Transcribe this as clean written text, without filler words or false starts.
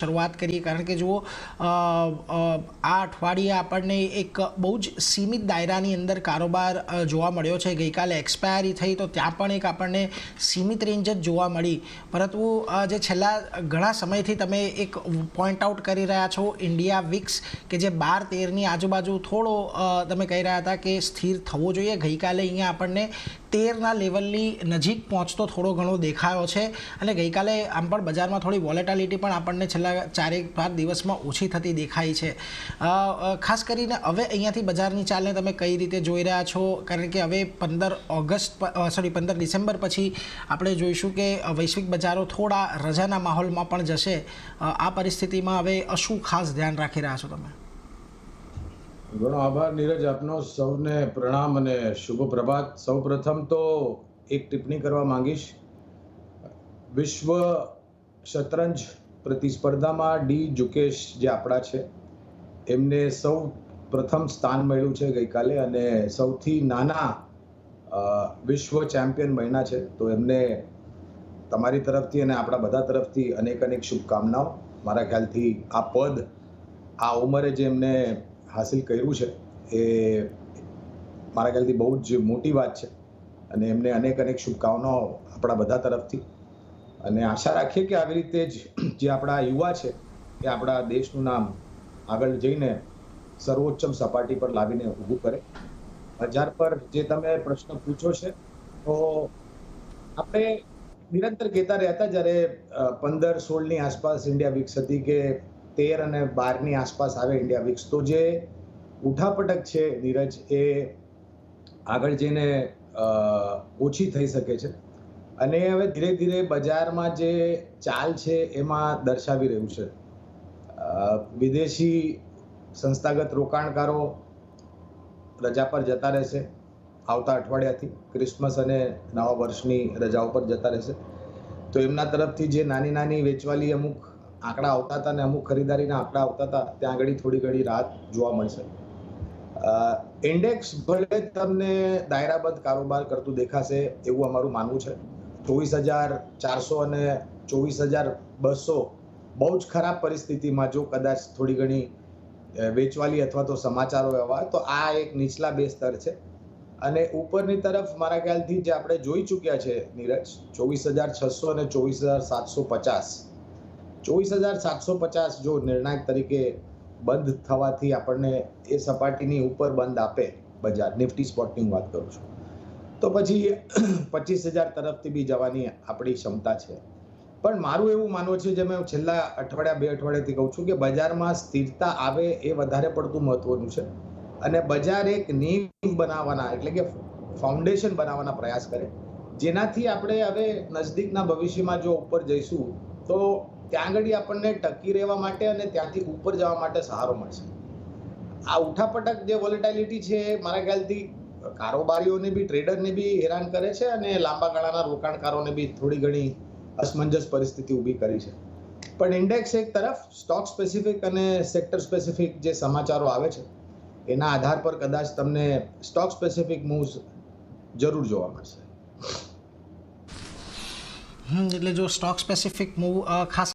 શરૂઆત કરીએ કારણ કે જુઓ આ અઠવાડિયે આપણને એક બહુ જ સીમિત દાયરાની અંદર કારોબાર જોવા મળ્યો છે. ગઈકાલે એક્સપાયરી થઈ તો ત્યાં પણ એક આપણને સીમિત રેન્જ જ જોવા મળી, પરંતુ જે છેલ્લા ઘણા સમયથી તમે એક પોઈન્ટ આઉટ કરી રહ્યા છો ઇન્ડિયા વિક્સ કે જે 12-13ની આજુબાજુ થોડો તમે કહી રહ્યા હતા કે સ્થિર થવો જોઈએ, ગઈકાલે અહીંયા આપણને 13ના લેવલની નજીક પહોંચતો થોડો ઘણો દેખાયો છે અને ગઈકાલે આમ પણ બજારમાં થોડી વોલેટાલિટી પણ આપણને છેલ્લા 4-5 દિવસમાં ઓછી થતી દેખાઈ છે. ખાસ કરીને હવે અહીંયાથી બજારની ચાલને તમે કઈ રીતે જોઈ રહ્યા છો? કારણ કે હવે 15 ડિસેમ્બર પછી આપણે જોઈશું કે વૈશ્વિક બજારો થોડા રજાના માહોલમાં પણ જશે. આ પરિસ્થિતિમાં હવે શું ખાસ ધ્યાન રાખી રહ્યા છો તમે? ઘણો આભાર નીરજ, આપનો સૌને પ્રણામ અને શુભ પ્રભાત. સૌપ્રથમ તો એક ટિપ્પણી કરવા માંગીશ. વિશ્વ શતરંજ પ્રતિસ્પર્ધામાં ડી જુકેશ જે આપણા છે એમને સૌ પ્રથમ સ્થાન મળ્યું છે ગઈકાલે અને સૌથી નાના વિશ્વ ચેમ્પિયન બન્યા છે. તો એમને તમારી તરફથી અને આપણા બધા તરફથી અનેક શુભકામનાઓ. મારા ખ્યાલથી આ પદ આ ઉંમરે જે એમને હાસિલ કર્યું છે એ મારા ખ્યાલથી બહુ જ મોટી વાત છે અને એમને અનેક શુભકામનાઓ આપણા બધા તરફથી. અને આશા રાખીએ કે આવી રીતે જ જે આપણા યુવા છે એ આપણા દેશનું નામ આગળ જઈને સર્વોચ્ચમ સપાટી પર લાવીને ઊભું કરે. બજાર પર જે તમે પ્રશ્ન પૂછો છે તો આપણે નિરંતર કહેતા રહેતા જ્યારે 15-16ની આસપાસ ઇન્ડિયા વિક્સ હતી કે 13 અને 12ની આસપાસ આવે ઇન્ડિયા વિક્સ, તો જે ઉઠાપટક છે નીરજ એ આગળ જઈને ઓછી થઈ શકે છે અને હવે ધીરે ધીરે બજારમાં જે ચાલ છે એમાં દર્શાવી રહ્યું છે. વિદેશી સંસ્થાગત રોકાણકારો રજા પર જતા રહેશે આવતા અઠવાડિયાથી, ક્રિસમસ અને નવા વર્ષની રજાઓ પર જતા રહેશે. તો એમના તરફથી જે નાની વેચવાલી અમુક આંકડા આવતા હતા અને અમુક ખરીદારીના આંકડા આવતા હતા ત્યાં આગળ થોડી ઘણી રાહત જોવા મળશે. ઇન્ડેક્સ ભલે તમને દાયરાબદ્ધ કારોબાર કરતું દેખાશે એવું અમારું માનવું છે. 24,400 અને 24,200 બહુ જ ખરાબ પરિસ્થિતિમાં જો કદાચ થોડી ઘણી વેચવાલી અથવા તો સમાચારો એવા તો આ એક નીચલા બે સ્તર છે. અને ઉપરની તરફ મારા ખ્યાલથી જે આપણે જોઈ ચૂક્યા છે નીરજ, 24,600 અને 24,750. 24,750 જો નિર્ણાયક તરીકે બંધ થવાથી આપણને એ સપાટીની ઉપર બંધ આપે બજાર, નિફ્ટી સ્પોટની હું વાત કરું છું, તો પછી 25,000 તરફથી બી જવાની આપણી ક્ષમતા છે. પણ મારું એવું માનવું છે, જે મેં છેલ્લા 2 અઠવાડિયાથી કહું છું, કે બજારમાં સ્થિરતા આવે એ વધારે પડતું મહત્વનું છે અને બજાર એક નીંવ બનાવવાના એટલે કે ફાઉન્ડેશન બનાવવાના પ્રયાસ કરે, જેનાથી આપણે હવે નજદીકના ભવિષ્યમાં જો ઉપર જઈશું તો ત્યાં આગળ આપણને ટકી રહેવા માટે અને ત્યાંથી ઉપર જવા માટે સહારો મળશે. આ ઉઠાપટક જે વોલેટાલિટી છે મારા ખ્યાલથી કારોબારીઓને બી, ટ્રેડરને બી હેરાન કરે છે અને લાંબા ગાળાના રોકાણકારોને બી થોડી ઘણી અસમંજસ પરિસ્થિતિ ઊભી કરી છે. પણ ઇન્ડેક્સ એક તરફ સ્ટોક સ્પેસિફિક અને સેક્ટર સ્પેસિફિક જે સમાચારો આવે છે એના આધાર પર કદાચ તમને સ્ટોક સ્પેસિફિક મૂવ્સ જરૂર જોવા મળશે. એટલે જો સ્ટોક સ્પેસિફિક મૂવ ખાસ